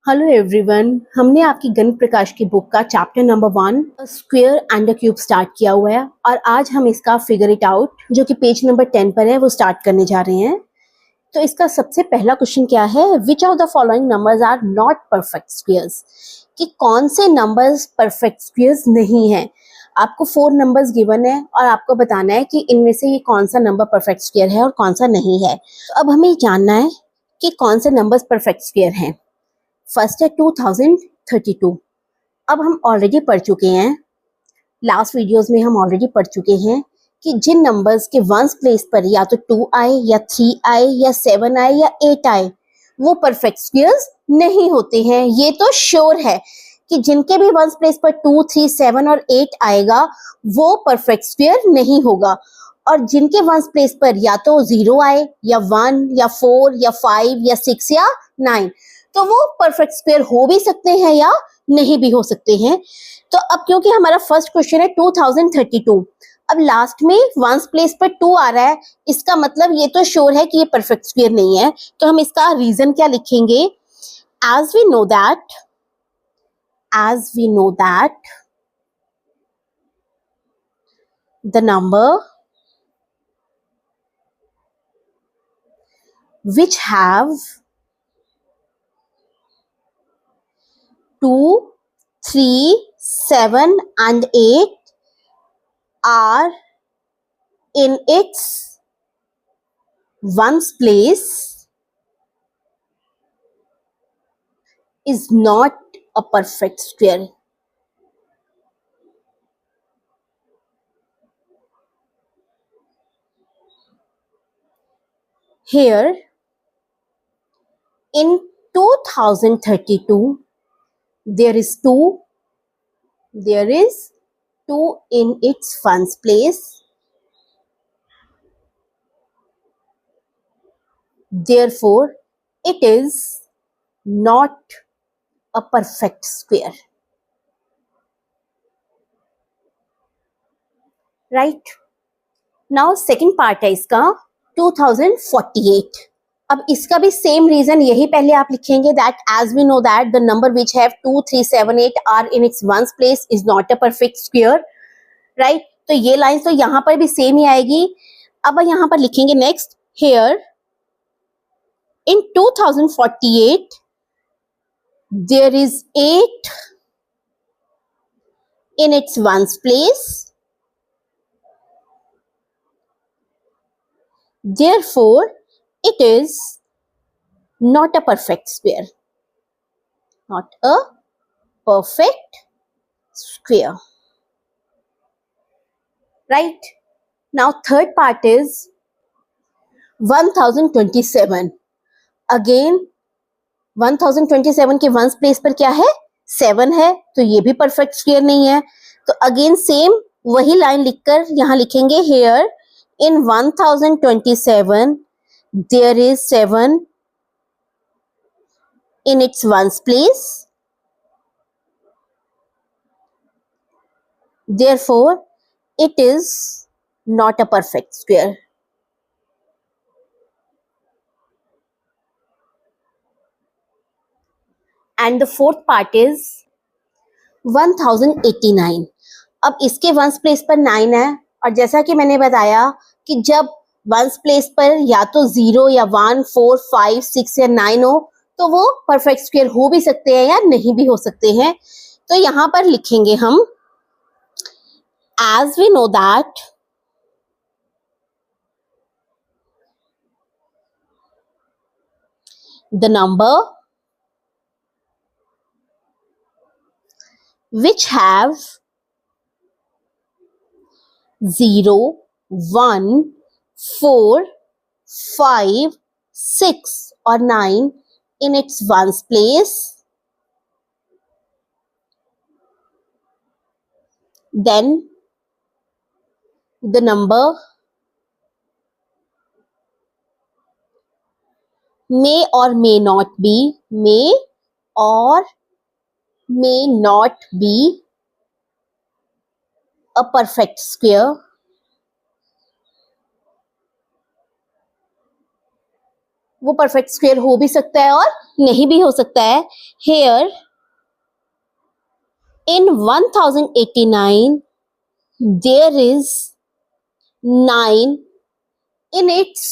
Hello everyone, हमने आपकी गणित प्रकाश की बुक का chapter number 1 square and a cube start किया हुआ है और आज हम इसका फिगर इट आउट जो कि पेज नंबर 10 पर है वो स्टार्ट करने जा रहे हैं। तो इसका सबसे पहला क्वेश्चन क्या है, which of the following numbers are not perfect squares, कि कौन से नंबर्स परफेक्ट स्क्वायर्स नहीं है। आपको 4 नंबर्स गिवन है और आपको बताना है कि इनमें से ये कौन सा नंबर परफेक्ट स्क्वायर है और कौन सा नहीं है। तो अब हमें जानना है कि कौन से नंबर्स परफेक्ट स्क्वायर हैं। फर्स्ट है 2032। अब हम ऑलरेडी पढ़ चुके हैं, लास्ट वीडियोस में हम ऑलरेडी पढ़ चुके हैं कि जिन नंबर्स के वंस प्लेस पर या तो 2 आए या 3 आए या 7 आए या 8 आए वो परफेक्ट स्क्वायर्स नहीं होते हैं। ये तो श्योर है कि जिनके भी वंस प्लेस पर 2, 3, 7 और 8 आएगा वो परफेक्ट स्क्वायर नहीं होगा, और जिनके वंस प्लेस पर या तो 0 आए या 1 या 4 या 5 या 6 या 9 तो वो परफेक्ट स्क्वायर हो भी सकते हैं या नहीं भी हो सकते हैं। तो अब क्योंकि हमारा फर्स्ट क्वेश्चन है 2032, अब लास्ट में वंस प्लेस पर 2 आ रहा है, इसका मतलब ये तो श्योर है कि ये परफेक्ट स्क्वायर नहीं है। तो हम इसका रीजन क्या लिखेंगे, as we know that the number which have 2, 3, 7 and 8 are in its ones place is not a perfect square. Here in 2032 there is 2 in its ones place, therefore it is not a perfect square, right? Now second part है इसका 2048। अब इसका भी same reason यही पहले आप लिखेंगे, that as we know that the number which have 2, 3, 7, 8 are in its ones place is not a perfect square, right? तो ये लाइन तो यहाँ पर भी सेम ही आएगी। अब यहाँ पर लिखेंगे next, here in 2048 there is 8 in its ones place, therefore it is not a perfect square, not a perfect square, right? Now third part is 1027। Again 1027 के वंस प्लेस पर क्या है, 7 है, तो ये भी परफेक्ट स्क्वायर नहीं है। तो अगेन सेम वही लाइन लिखकर यहाँ लिखेंगे, here in 1027 there is 7 in its ones place, therefore it is not a perfect square. And the fourth part is 1089। अब इसके वंस प्लेस पर 9 है, और जैसा कि मैंने बताया कि जब वंस प्लेस पर या तो 0 या 1, 4, 5, 6 या 9 हो तो वो परफेक्ट स्क्वायर हो भी सकते हैं या नहीं भी हो सकते हैं। तो यहाँ पर लिखेंगे हम, as we know that the number which have 0, 1, 4, 5, 6 or 9 in its ones place, then the number may or may not be a perfect square, वो परफेक्ट स्क्वायर हो भी सकता है और नहीं भी हो सकता है। Here in 1089 there is 9 in its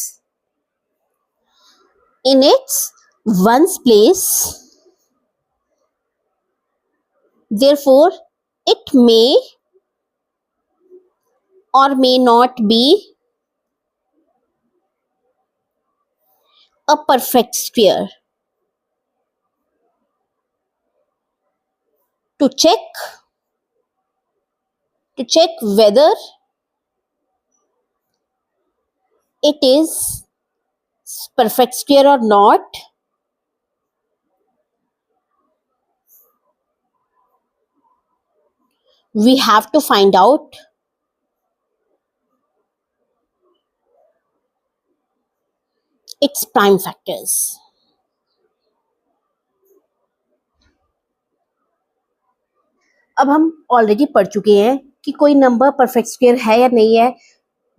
ones place, therefore it may or may not be a perfect square. To check whether it is perfect square or not, we have to find out its prime factors. अब हम already पढ़ चुके हैं कि कोई number perfect square है या नहीं है,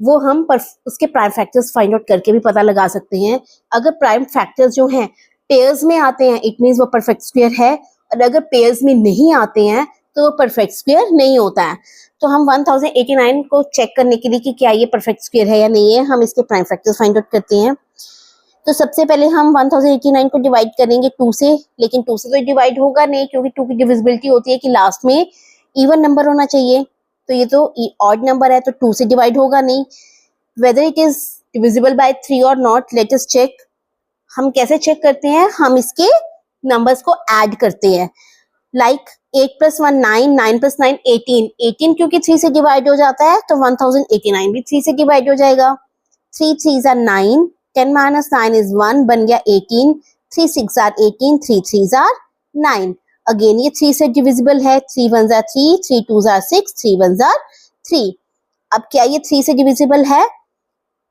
वो हम उसके प्राइम फैक्टर्स फाइंड आउट करके भी पता लगा सकते हैं। अगर प्राइम फैक्टर्स जो हैं पेयर्स में आते हैं, इट मीन्स वो परफेक्ट स्क्वायर है, और अगर पेयर्स में नहीं आते हैं तो वो परफेक्ट स्क्वायर नहीं होता है। तो हम 1089 को चेक करने के लिए कि क्या ये परफेक्ट स्क्वायर है या नहीं है, हम इसके प्राइम फैक्टर्स फाइंड आउट करते हैं। तो सबसे पहले हम 1089 को डिवाइड करेंगे 2 से, लेकिन 2 से तो डिवाइड होगा नहीं, क्योंकि 2 की डिविजिबिलिटी होती है कि लास्ट में इवन नंबर होना चाहिए। तो ये तो ऑड नंबर है, तो 2 से डिवाइड होगा नहीं। Whether it is divisible by 3 और नॉट, लेट अस चेक। हम कैसे चेक करते हैं, हम इसके नंबर्स को ऐड करते हैं। लाइक 8 + 1 9, 9 + 9 18, 18 क्योंकि 3 से डिवाइड हो जाता है तो 1089 भी 3 से डिवाइड हो जाएगा। 3 3s are 9, 10 - 9 is 1, बन गया 18, 3 6 are 18, 3 3s are 9। अगेन ये 3 से डिविजिबल है, 3 1s are 3, 3 2s are 6, 3 1s are 3। अब क्या ये 3 से डिविजिबल है?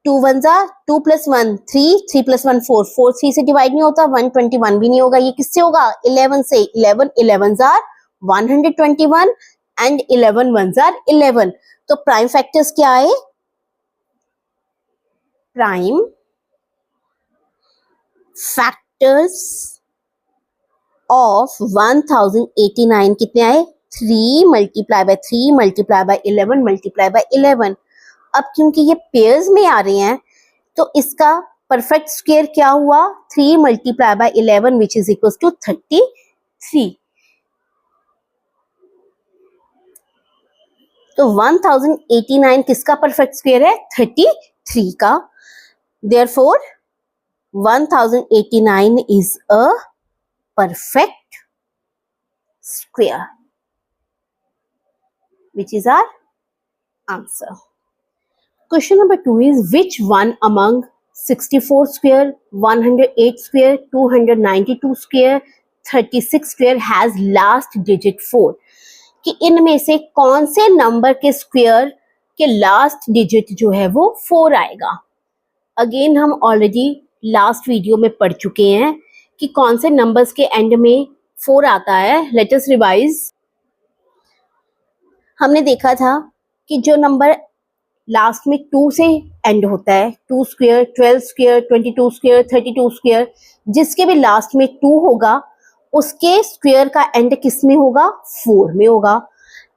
2 1s are 2 + 1 3, 3 + 1 4, 4 3 से डिवाइड नहीं होता, 121 भी नहीं होगा। ये किससे होगा? 11 से। 11 11s are 121 and 11 1s are 11। तो प्राइम फैक्टर्स क्या है? प्राइम फैक्टर्स ऑफ 1089 कितने आए? 3 × 3 × 11 × 11। अब क्योंकि ये पेयर्स में आ रहे हैं तो इसका परफेक्ट स्क्वायर क्या हुआ? 3 × 11 विच इज इक्वल टू 33। तो 1089 किसका परफेक्ट स्क्वायर है? 33 का। Therefore 1089 is a perfect square, which is our answer. Question number 2 is, which one among 64 square, 108 square, 292 square, 36 square has last digit 4? कि इनमें से कौन से नंबर के स्क्वायर के लास्ट डिजिट जो है वो 4 आएगा। अगेन हम ऑलरेडी लास्ट वीडियो में पढ़ चुके हैं कि कौन से नंबर्स के एंड में 4 आता है। Let us revise. हमने देखा था कि जो नंबर लास्ट में 2 से एंड होता है, 2 स्क्वायर, 12 स्क्वायर, 22 स्क्वायर, 32 स्क्वायर, जिसके भी लास्ट में 2 होगा उसके स्क्वायर का एंड किस में होगा? 4 में होगा।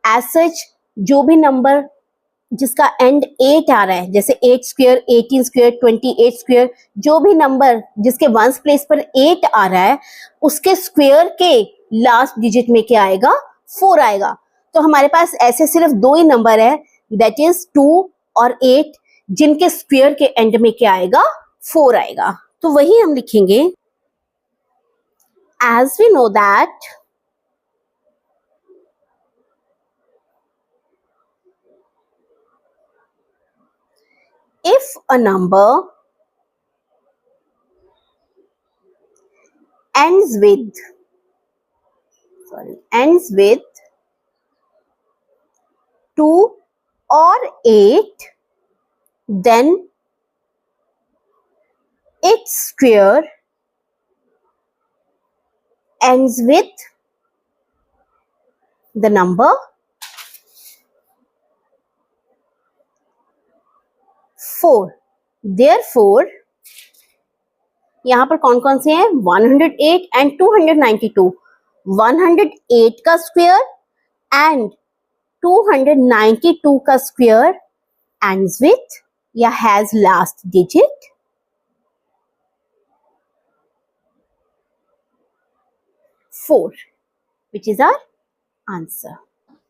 एज सच जो भी नंबर जिसका एंड 8 आ रहा है, जैसे 8 स्क्वायर, 18 स्क्वायर, 28 स्क्वायर, जो भी नंबर जिसके वंस प्लेस पर 8 आ रहा है उसके स्क्वायर के लास्ट डिजिट में क्या आएगा? 4 आएगा। तो हमारे पास ऐसे सिर्फ 2 ही नंबर है, दैट इज 2 और 8, जिनके स्क्वायर के एंड में क्या आएगा? 4 आएगा। तो वही हम लिखेंगे। As we know that if a number ends with 2 or 8, then its square ends with the number 4. Therefore यहाँ पर कौन कौन से हैं, 108 एंड 292। 108 का स्क्वायर एंड 292 का स्क्वायर ends with या has last digit 4, which is our answer.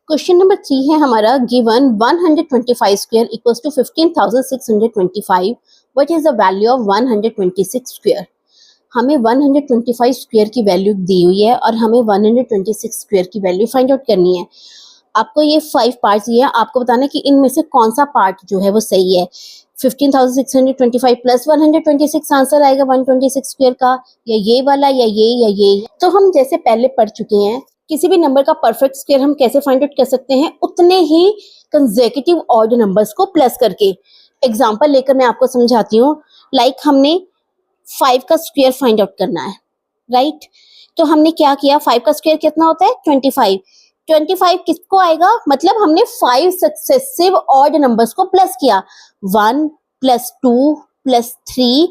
Question number 3 है हमारा, given 125 square equals to 15,625, what is the value of 126 square. हमें 125 स्क्वायर की वैल्यू दी हुई है और हमें 126 स्क्वायर की वैल्यू फाइंड आउट करनी है। आपको ये 5 पार्ट्स दिए हैं, आपको बताना है कि इनमें से कौन सा पार्ट जो है वो सही है। 15,625 प्लस 126 आंसर आएगा 126 स्क्वायर का, या ये वाला या ये। तो हम जैसे पहले पढ़ चुके हैं, किसी भी नंबर का परफेक्ट स्क्वायर हम कैसे फाइंड आउट कर सकते हैं, उतने ही कंसेक्यूटिव ऑड नंबर्स को प्लस करके। एग्जांपल लेकर मैं आपको समझाती हूँ। लाइक हमने 5 का स्क्वायर फाइंड आउट करना है, राइट। तो हमने क्या किया, 5 का स्क्वायर कितना होता है, 25। 25 किसको आएगा, मतलब हमने 5 सक्सेसिव ऑड नंबर्स को प्लस किया। 1 plus 2 plus 3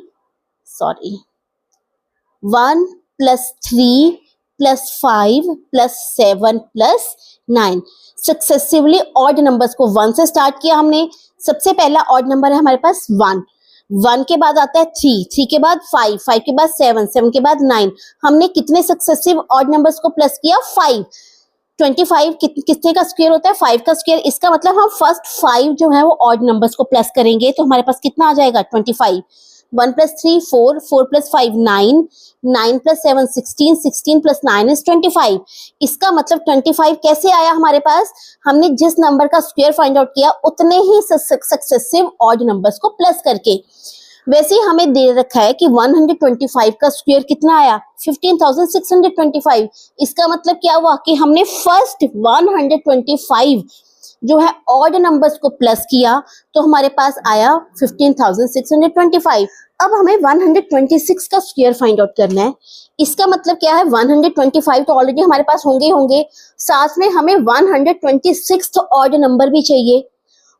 sorry 1 plus 3 plus 5 plus 7 plus 9। Successively odd numbers को 1 से स्टार्ट किया हमने। सबसे पहला ऑड नंबर है हमारे पास 1। 1 के बाद आता है 3, 3 के बाद 5, 5 के बाद 7, 7 के बाद 9। हमने कितने सक्सेसिव ऑड नंबर्स को प्लस किया, 5। 25 कितने का स्क्वायर होता है, 5 का स्क्वायर। इसका मतलब हम फर्स्ट 5 जो है वो ऑड नंबर्स को प्लस करेंगे, तो हमारे पास कितना आ जाएगा, 25। 1 plus 3 4, 4 plus 5 9, 9 plus 7 16, 16 plus 9 is 25। इसका मतलब 25 कैसे आया हमारे पास, हमने जिस नंबर का स्क्वायर फाइंड आउट किया उतने ही सक्सेसिव ऑड नंबर्स को प्लस करके। वैसे ही हमें दे रखा है कि 125 का स्क्वायर कितना आया, 15,625। इसका मतलब क्या हुआ कि हमने फर्स्ट 125 जो है ऑड नंबर्स को प्लस किया, तो हमारे पास आया 15,625। अब हमें 126 का स्क्वायर फाइंड आउट करना है। इसका मतलब क्या है, 125 तो ऑलरेडी हमारे पास होंगे, साथ में हमें 126 ऑड नंबर भी चाहिए।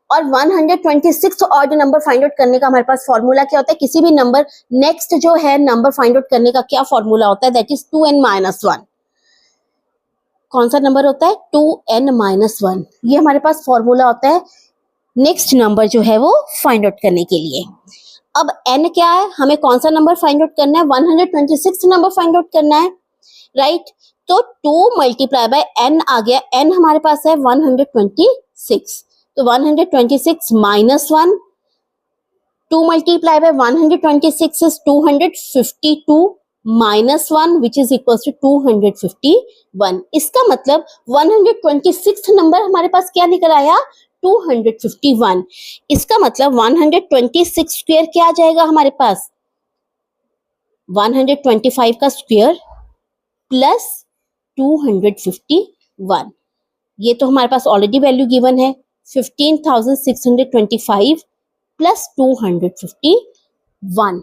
और 126 ऑड नंबर फाइंड आउट करने का हमारे पास फॉर्मूला क्या होता है, किसी भी नंबर नेक्स्ट जो है नंबर फाइंड आउट करने का क्या फॉर्मूला होता है, दैट इज 2n-1। कौन सा नंबर होता है, 2n-1। ये हमारे पास फॉर्मूला होता है नेक्स्ट नंबर जो है वो फाइंड आउट करने के लिए। अब n क्या है, हमें कौन सा नंबर फाइंड आउट करना है, 126 नंबर फाइंड आउट करना है, राइट। तो 2 मल्टीप्लाई बाय n आ गया, n हमारे पास है 126, तो 126 minus 1, 2 multiply by 126 is 252 minus 1 which is equal to 251। इसका मतलब 126 नंबर हमारे पास क्या निकल आया, 251। इसका मतलब 126 स्क्वायर क्या आ जाएगा हमारे पास, 125 का स्क्वायर प्लस 251। ये तो हमारे पास ऑलरेडी वैल्यू गिवन है, 15,625 प्लस 251,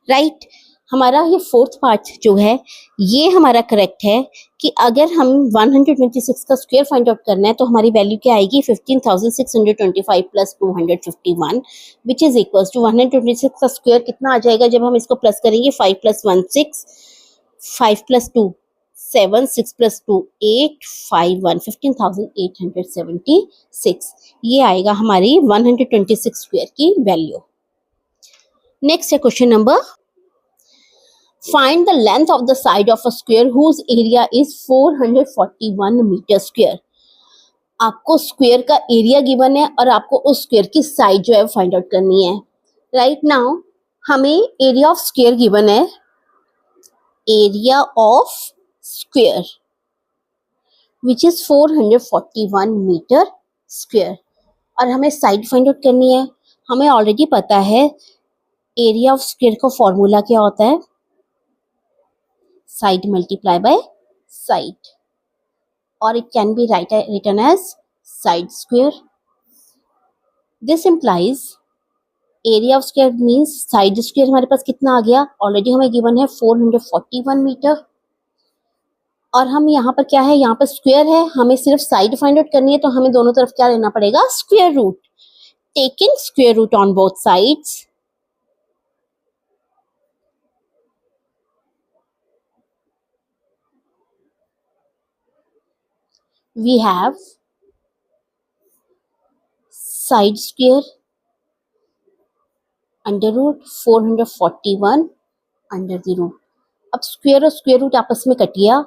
राइट। हमारा ये फोर्थ पार्ट जो है ये हमारा करेक्ट है कि अगर हम 126 का स्क्वायर फाइंड आउट करना है तो हमारी वैल्यू क्या आएगी, 15,625 plus 251 which is equal to 126 का स्क्वायर कितना आ जाएगा जब हम इसको प्लस करेंगे, 5 प्लस 1 6, 5 प्लस 2 7, 6 प्लस 2 8, 5 1 15,876। ये आएगा हमारी 126 स्क्वायर की वैल्यू। नेक्स्ट है question number, find the length of the side of a square whose area is 441 meter square. आपको स्क्वायर का एरिया गिवन है और आपको उस स्क्वायर की साइड जो है फाइंड आउट करनी है, राइट। नाउ हमें एरिया ऑफ स्क्वायर गिवन है, area of square which is 441 meter square, और हमें साइड फाइंड आउट करनी है। हमें ऑलरेडी पता है एरिया ऑफ स्क्वायर का फॉर्मूला क्या होता है, साइड मल्टीप्लाई बाय साइड, और it can be written as side square. This implies area of square means side square हमारे पास कितना आ गया, ऑलरेडी हमें गिवन है 441 मीटर, और हम यहाँ पर क्या है, यहाँ पर स्क्वायर है, हमें सिर्फ साइड फाइंड आउट करनी है, तो हमें दोनों तरफ क्या लेना पड़ेगा, square root. Taking square root on both sides, we have side square under root 441 under the root. अब स्क्वायर और स्क्वायर रूट आपस में कट गया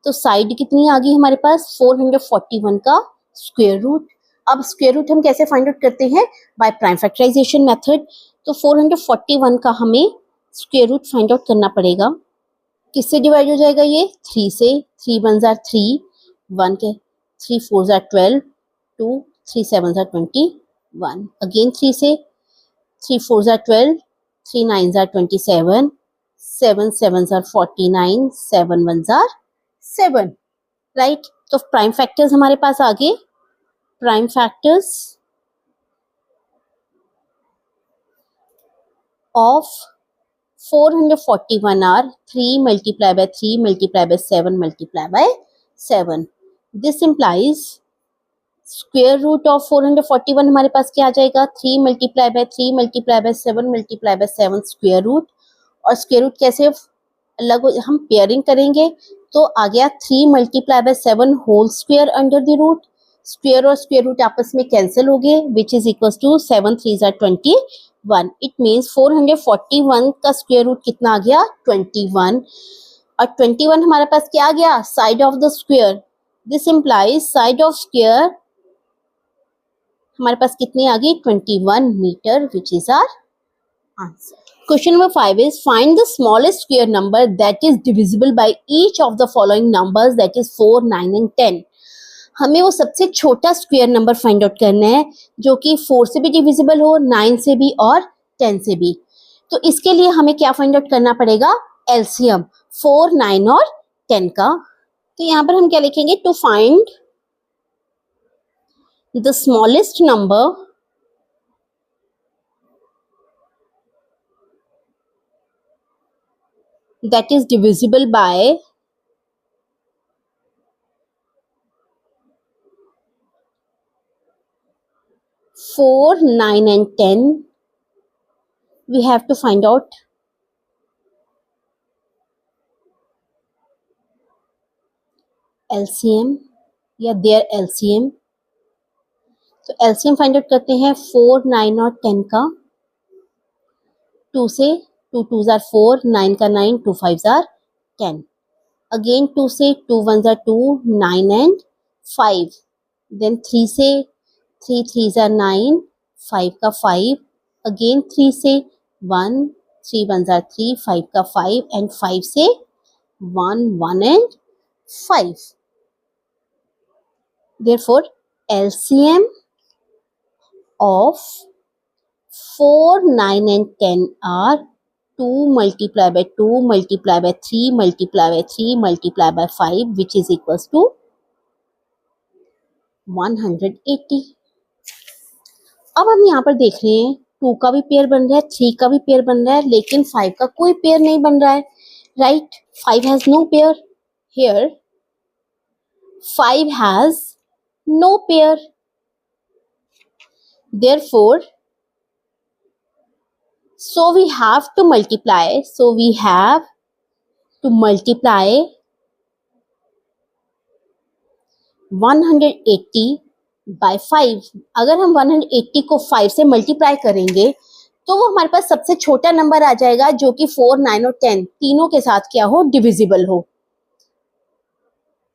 तो साइड कितनी आ गई हमारे पास 441 का स्क्वायर रूट। अब स्क्वायर रूट हम कैसे फाइंड आउट करते हैं? By prime factorization method. तो 441 का हमें स्क्वायर रूट फाइंड आउट करना पड़ेगा। किससे डिवाइड हो जाएगा ये? 3 से। 3 वन जार 3, 1 के 3 4 जार 12, 2 3 7 जार 21, अगेन 3 से 3 4 jar 12, 3 9 jar 27, 7 7 jar 49, 7 1 jar 7, right. तो प्राइम फैक्टर्स हमारे पास आ गए। Prime factors of 441 are 3 multiplied by 3 multiplied by 7 multiplied by 7. This implies square root of 441 हमारे पास क्या आ जाएगा? 3 multiply by 3 multiply by 7 multiply by 7 square root. और स्क्वायर रूट कैसे अलग हम पेयरिंग करेंगे तो आ गया 3 multiply by 7 whole square under the root. Square और स्क्वायर रूट आपस में कैंसिल हो गए विच इज इक्वल टू 7 3 जार 21। इट मीन्स 441 का स्क्वायर रूट कितना आ गया? 21। और 21 हमारे पास क्या आ गया? Side of the square. This implies side of square हमारे पास कितनी आ गई? 21 meter which is our answer. Question number 5 is find the smallest square number that is divisible by each of the following numbers, that is 4, 9 and 10. हमें वो सबसे छोटा square number find out करना है जो कि 4 से भी डिविजिबल हो, 9 से भी और 10 से भी। तो इसके लिए हमें क्या फाइंड आउट करना पड़ेगा? एलसीएम 4, 9 और 10 का। तो यहाँ पर हम क्या लिखेंगे? To find the smallest number that is divisible by 4, 9 and 10, we have to find out LCM या their LCM। तो LCM फाइंड आउट करते हैं 4, 9 और 10 का। 2 से 2 2 जार 4, 9 का 9, 2 5 जार 10, अगेन 2 से 2 1 जार 2, 9 एंड 5, देन 3 से 3 3 जार 9, 5 का 5, अगेन 3 से 1, 3 1 जार 3, 5 का 5 एंड 5 से 1 1 and 5। Therefore LCM of 4, 9 and 10 are 2 multiplied by 2 multiplied by 3 multiplied by 3 multiplied by 5 which is equals to 180। अब हम यहाँ पर देख रहे हैं 2 का भी पेयर बन रहा है, 3 का भी पेयर बन रहा है, लेकिन 5 का कोई पेयर नहीं बन रहा है, right. 5 has no pair here, 5 has no pair, therefore so we have to multiply 180 by 5। अगर हम 180 को 5 से मल्टीप्लाई करेंगे तो वो हमारे पास सबसे छोटा नंबर आ जाएगा जो कि 4, 9 और 10 तीनों के साथ क्या हो? डिविजिबल हो।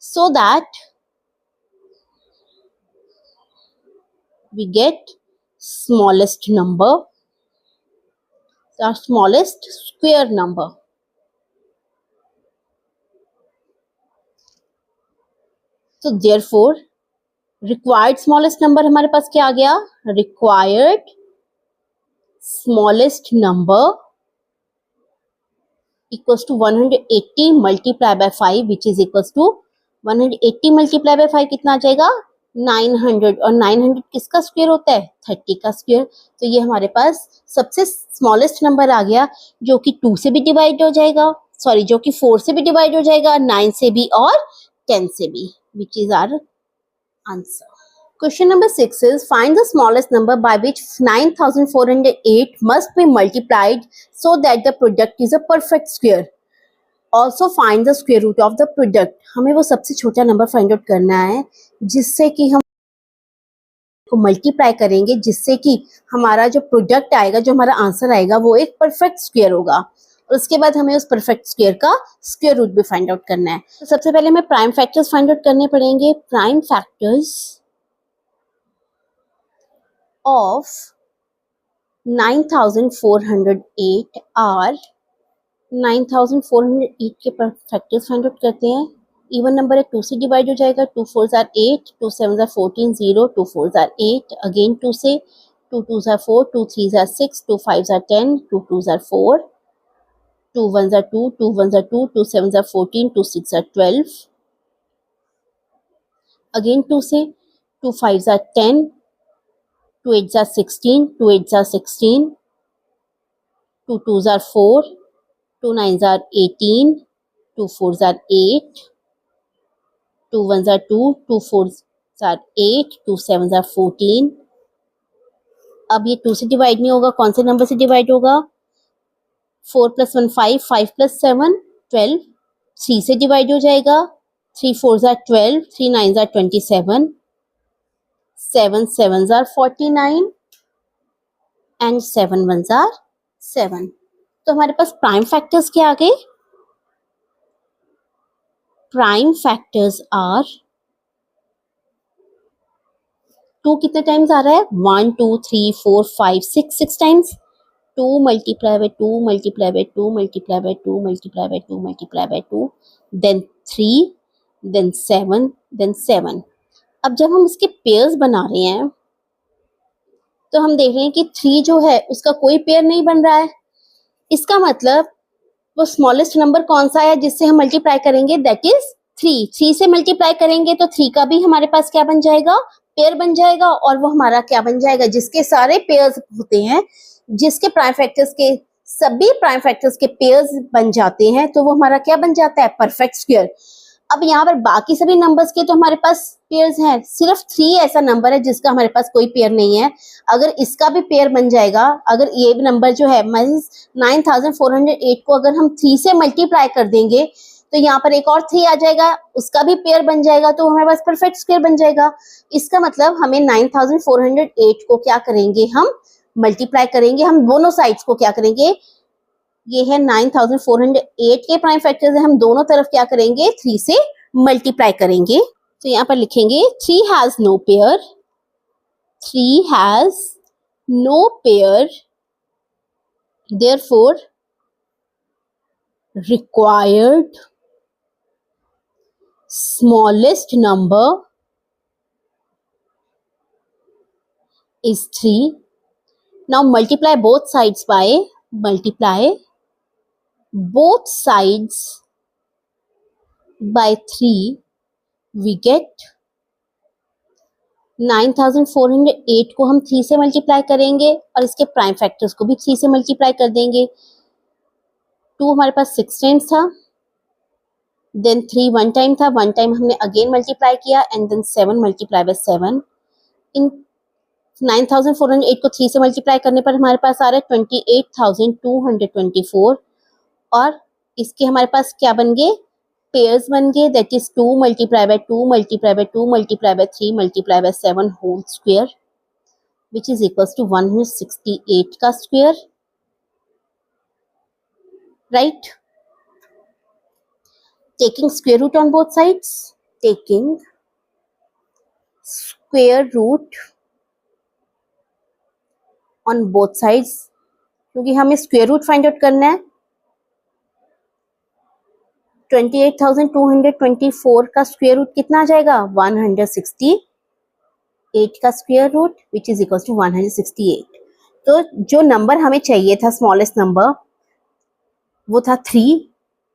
So that we get smallest number, the smallest square number। So therefore required smallest number हमारे पास क्या आ गया? required smallest number equals to 180 multiplied by 5 which is equals to 180 multiplied by 5 कितना आ जाएगा? 900। और 900 किसका स्क्वायर होता है? 30 का स्क्वायर। तो ये हमारे पास सबसे स्मॉलेस्ट नंबर आ गया जो कि 2 से भी डिवाइड हो जाएगा, सॉरी जो कि 4 से भी डिवाइड हो जाएगा, 9 से भी और 10 से भी, which is our answer. Question number 6 is find the smallest number by which 9408 must be multiplied so that the product is a perfect square। Also find the square root of the product, हमें वो सबसे छोटा number find out करना है जिससे कि हम को मल्टीप्लाई करेंगे, जिससे कि हमारा जो प्रोडक्ट आएगा, जो हमारा आंसर आएगा वो एक परफेक्ट स्क्वायर होगा। और उसके बाद हमें उस परफेक्ट स्क्वायर का स्क्वायर रूट भी फाइंड आउट करना है। तो सबसे पहले हमें प्राइम फैक्टर्स फाइंड आउट करने पड़ेंगे। प्राइम फैक्टर्स ऑफ 9408 आर, 9408 के फैक्टर्स फाइंड आउट करते हैं। इवन नंबर है, 2 से डिवाइड हो जाएगा, 2 4 आर 8, 2 7 आर 14, 0, 2 4 आर 8, अगेन 2 से, 2 2 are 4, 2 3 are 6, 2 5 are 10, 2 2 are 4, 2 1 are 2, 2 1 are 2, 2 7 are 14, 2 6 are 12, again 2 से, 2 5 are 10, 2 8 are 16, 2 8 are 16, 2 2 are 4, 2 9 are 18, 2 4 are 8, 2 1 are 2, 2 4 are 8, 2 7 are 14। अब ये 2 से डिवाइड नहीं होगा, कौन से नंबर से डिवाइड होगा? 4 + 1 5, 5 + 7 12, 3 से डिवाइड हो जाएगा, 3 4 are 12, 3 9 are 27, 7 7 are 49 and 7 1 are 7। तो हमारे पास प्राइम फैक्टर्स क्या आ गए? प्राइम फैक्टर्स आर, 2 कितने टाइम्स आ रहा है? 1 2 3 4 5 6, 6 times. 2 multiplied by 2 multiplied by 2 multiplied by 2 multiplied by 2 multiplied by 2, then 3, then 7, then 7। अब जब हम इसके पेयर्स बना रहे हैं तो हम देख रहे हैं कि 3 जो है उसका कोई पेयर नहीं बन रहा है। इसका मतलब वो स्मॉलेस्ट नंबर कौन सा है जिससे हम मल्टीप्लाई करेंगे? That is 3। 3 से मल्टीप्लाई करेंगे तो 3 का भी हमारे पास क्या बन जाएगा? पेयर बन जाएगा। और वो हमारा क्या बन जाएगा? जिसके सारे पेयर्स होते हैं, जिसके प्राइम फैक्टर्स के सभी प्राइम फैक्टर्स के पेयर्स बन जाते हैं, तो वो हमारा क्या बन जाता है? Perfect square. अब यहाँ पर बाकी सभी नंबर्स के तो हमारे पास पेयर्स हैं, सिर्फ 3 ऐसा नंबर है जिसका हमारे पास कोई पेयर नहीं है। अगर इसका भी पेयर बन जाएगा, अगर ये नंबर जो है 9408 को अगर हम 3 से मल्टीप्लाई कर देंगे तो यहाँ पर एक और 3 आ जाएगा, उसका भी पेयर बन जाएगा, तो हमारे पास परफेक्ट स्क्वायर बन जाएगा। इसका मतलब हमें 9408 को क्या करेंगे? हम मल्टीप्लाई करेंगे। हम दोनों साइड्स को क्या करेंगे? ये है 9408 के प्राइम फैक्टर्स है, हम दोनों तरफ क्या करेंगे? 3 से मल्टीप्लाई करेंगे। तो यहाँ पर लिखेंगे 3 has no pair, 3 has no pair, therefore required smallest number is 3. Now multiply both sides by, multiply both sides by 3, we get 9408 को हम 3 से मल्टीप्लाई करेंगे और इसके प्राइम फैक्टर्स को भी 3 से मल्टीप्लाई कर देंगे। 2 हमारे पास 6 टाइम्स था, देन 3 1 टाइम था, 1 टाइम हमने अगेन मल्टीप्लाई किया, एंड देन 7 मल्टीप्लाई बाय 7। इन 9408 को 3 से मल्टीप्लाई करने पर हमारे पास आ रहा है 28224, और इसके हमारे पास क्या बन गए? पेयर्स बन गए, that is 2 multiply by 2 multiply by 2 multiply by 3 multiply by 7 whole square, which is equals to 168 का square, right? Taking square root on both sides, taking square root on both sides, क्योंकि हमें square root find out करना है। 28,224 का square root कितना आ जाएगा? 168 का square root, which is equal to 168। तो जो नंबर हमें चाहिए था, स्मॉलेस्ट नंबर, वो था 3।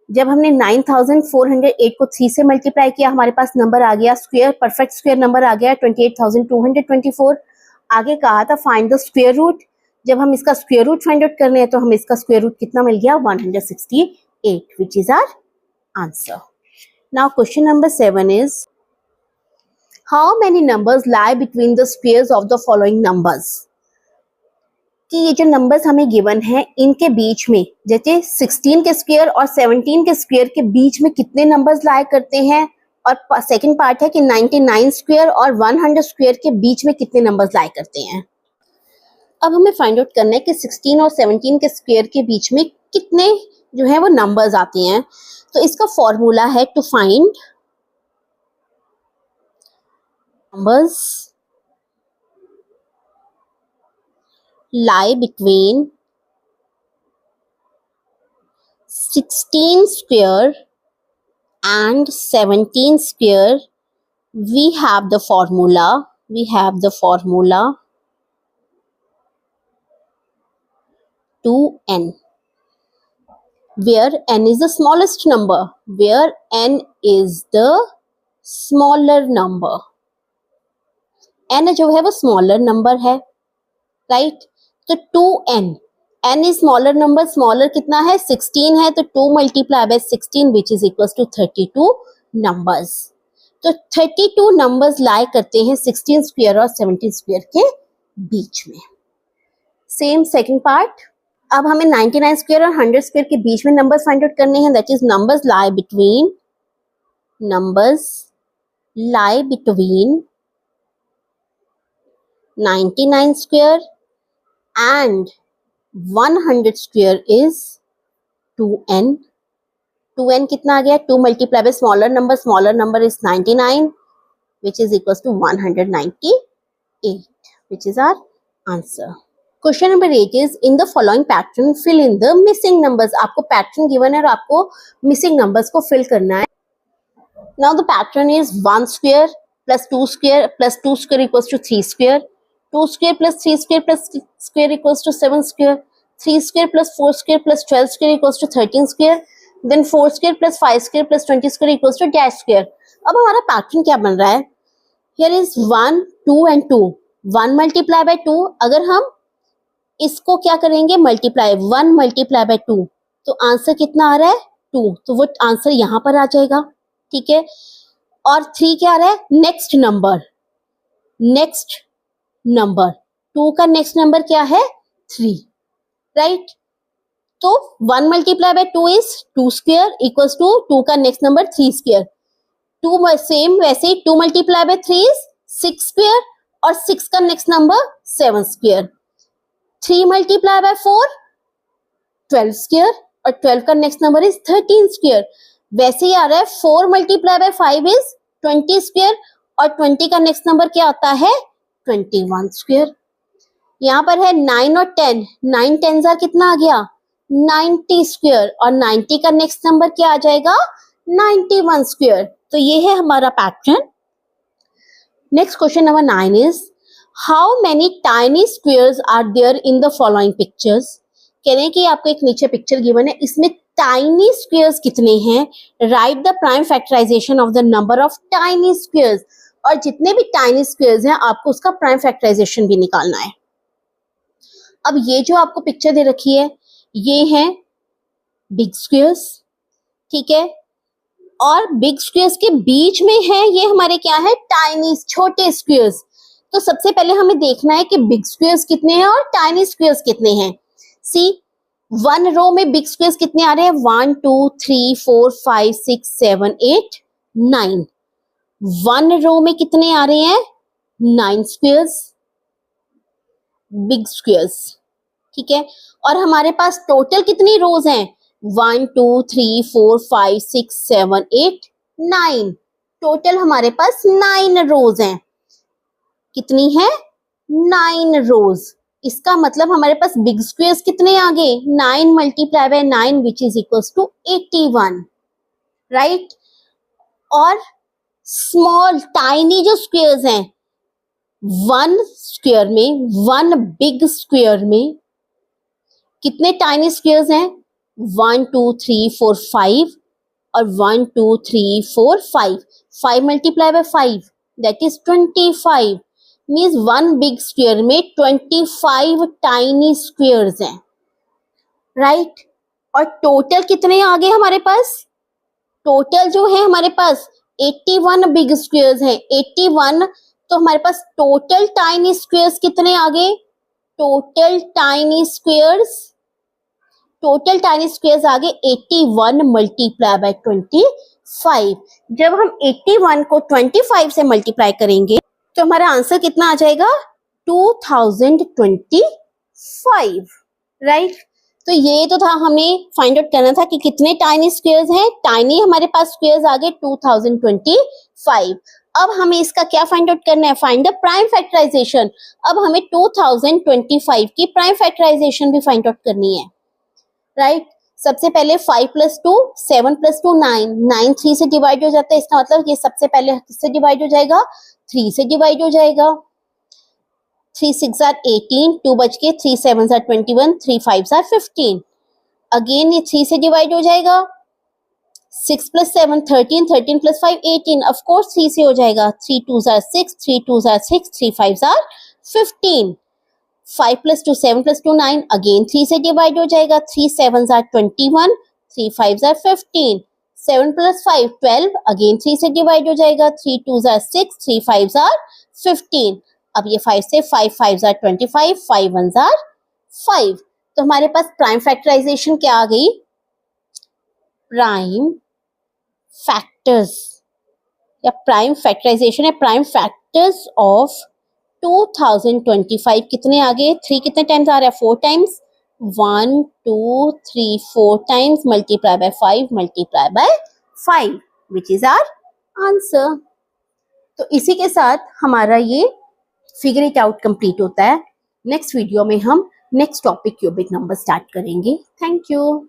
जब हमने 9408 को 3 से मल्टीप्लाई किया, हमारे पास नंबर आ गया स्क्वायर, परफेक्ट स्क्वायर नंबर आ गया 28,224। आगे कहा था फाइंड द स्क्वायर रूट। जब हम इसका स्क्वायर रूट फाइंड आउट करने हैं तो हमें इसका स्क्वायर रूट कितना मिल गया? 168, which is our answer. Now question number 7 is, how many numbers lie between the squares of the following numbers? कि ये जो नंबर्स हमें गिवन है इनके बीच में, जैसे 16 के स्क्वायर और 17 के स्क्वायर के बीच में कितने नंबर्स लाया करते हैं, और सेकंड पार्ट है कि 99 स्क्वायर और 100 स्क्वायर के बीच में कितने नंबर्स लाया करते हैं। अब हमें फाइंड आउट करना है कि 16 और 17 के स्क्वायर के बीच में कितने जो है वो नंबर्स आते हैं। तो इसका फॉर्मूला है to find numbers lie between 16 square and 17 square. We have the formula 2n, where n is the smallest number, where n is the smaller number. n जो है वो स्मॉलर नंबर है, राइट। तो 2n, n is smaller number, smaller कितना है 16 है, तो 2 multiply by 16 which is equal to 32 numbers. तो 32 नंबर्स लाई करते हैं 16 स्क्वायर और 17 स्क्वायर के बीच में। सेम सेकंड पार्ट, अब हमें 99 स्क्वायर और 100 स्क्वायर के बीच में नंबर्स फाइंड आउट करने हैं, that is numbers lie between 99 square and 100 square is 2n. 2n कितना आ गया, 2 multiply bye smaller number is 99 which is equals to 198 which is our answer. Question number 8 is in the following pattern fill in the missing numbers. आपको pattern given है और आपको missing numbers को fill करना है। Now the pattern is 1 square plus 2 square plus 2 square equals to 3 square. 2 square plus 3 square plus 6 square equals to 7 square. 3 square plus 4 square plus 12 square equals to 13 square. Then 4 square plus 5 square plus 20 square equals to dash square. अब हमारा pattern क्या बन रहा है, here is 1 2 and 2, 1 multiply by 2, अगर हम इसको क्या करेंगे मल्टीप्लाई, 1 multiply by 2, तो आंसर कितना आ रहा है 2, तो वो आंसर यहाँ पर आ जाएगा, ठीक है। और 3 क्या आ रहा है, नेक्स्ट नंबर 2 का नेक्स्ट नंबर क्या है 3, राइट। तो 1 multiply by 2 is 2 square equals to 2 का नेक्स्ट नंबर 3 स्क्वायर। 2 सेम वैसे ही 2 मल्टीप्लाई बाय 3 इज 6 स्क्वायर और 6 का next number 7 square. 3 multiply by 4 12 square और 12 का नेक्स्ट नंबर इज 13 स्क्वायर। वैसे ही आ रहा है 4 मल्टीप्लाई बाय 5 इज 20 स्क्वायर और 20 का नेक्स्ट नंबर क्या आता है 21 स्क्वायर। यहाँ पर है 9 और 10, 9 10 कितना आ गया 90 स्क्वायर और 90 का नेक्स्ट नंबर क्या आ जाएगा 91 स्क्वायर। तो ये है हमारा pattern. Next question number 9 is how many tiny squares are there in the following pictures. कह रहे हैं कि आपको एक नीचे पिक्चर गिवन है, इसमें टाइनी स्क्वायर्स कितने हैं, right the prime factorization of the number of tiny squares. और जितने भी टाइनी स्क्वायर्स हैं आपको उसका प्राइम फैक्टराइजेशन भी निकालना है। अब ये जो आपको पिक्चर दे रखी है ये है बिग स्क्वायर्स, ठीक है, और बिग स्क्वायर्स के बीच में है ये हमारे क्या है टाइनी छोटे स्क्वायर्स। तो सबसे पहले हमें देखना है कि बिग स्क्वायर्स कितने हैं और टाइनी स्क्वायर्स कितने हैं। सी 1 रो में बिग स्क्वायर्स कितने आ रहे हैं 1 2 3 4 5 6 7 8 9। 1 रो में कितने आ रहे हैं 9 स्क्वायर्स बिग स्क्वायर्स, ठीक है। और हमारे पास टोटल कितनी रोज हैं 1 2 3 4 5 6 7 8 9। टोटल हमारे पास 9 रोज हैं। कितनी है 9 रोज। इसका मतलब हमारे पास बिग स्क्वायर्स कितने आ गए 9 multiply by 9 which is equals to 81, right. और स्मॉल टाइनी जो स्क्वायर्स हैं 1 स्क्वायर में 1 बिग स्क्वायर में कितने टाइनी स्क्वायर्स हैं 1 2 3 4 5 और 1 2 3 4 5। 5 multiply by 5 that is 25, means 1 big square में 25 टाइनी स्क्वायर्स हैं, राइट। और टोटल कितने आ गए हमारे पास, टोटल जो है हमारे पास 81 बिग स्क्वायर्स हैं। 81, तो हमारे पास टोटल टाइनी स्क्वायर्स कितने आ गए, total tiny squares, total tiny squares आ गए 81 मल्टीप्लाई बाय 25। जब हम 81 को 25 से मल्टीप्लाई करेंगे तो हमारा आंसर कितना आ जाएगा 2025, राइट। तो ये तो था, हमें फाइंड आउट करना था कि कितने टाइनी स्क्वेयर्स हैं। टाइनी हमारे पास स्क्वेयर्स आ गए 2025। अब हमें इसका क्या फाइंड आउट करना है, फाइंड द प्राइम फैक्टराइजेशन। अब हमें 2025 की प्राइम फैक्टराइजेशन भी फाइंड आउट करनी है, राइट। सबसे पहले 5 + 2 7 + 2 9, 9 3 से डिवाइड हो जाता है, इसका मतलब ये सबसे पहले किससे डिवाइड हो जाएगा, 3 से डिवाइड हो जाएगा। 3 6 are 18, 2 बच के, 3 7 are 21, 3 5 are 15। अगेन ये 3 से डिवाइड हो जाएगा। 6 + 7 13, 13 + 5 18, ऑफ कोर्स 3 से हो जाएगा। 3 2s are 6, 3 2s are 6, 3 5s are 15। 5 + 2 7 + 2 9, again 3 से डिवाइड हो जाएगा। 3 7s are 21, 3 5s are 15। 7 + 5 12, again 3 से डिवाइड हो जाएगा। 3 2s are 6, 3 5s are 15। अब ये 5 से 5 5s are 25, 5 1s are 5। तो हमारे पास प्राइम फैक्टराइजेशन क्या आ गई, प्राइम फैक्टर्स या प्राइम फैक्टराइजेशन है, प्राइम फैक्टर्स ऑफ 2025 कितने आ गए, 3 कितने टाइम्स आ रहा है, 4 times, 1 2 3 4 times multiply by 5 multiply by 5 which is our answer. तो इसी के साथ हमारा ये फिगर इट आउट कंप्लीट होता है। नेक्स्ट वीडियो में हम next topic cubic number start करेंगे। Thank you.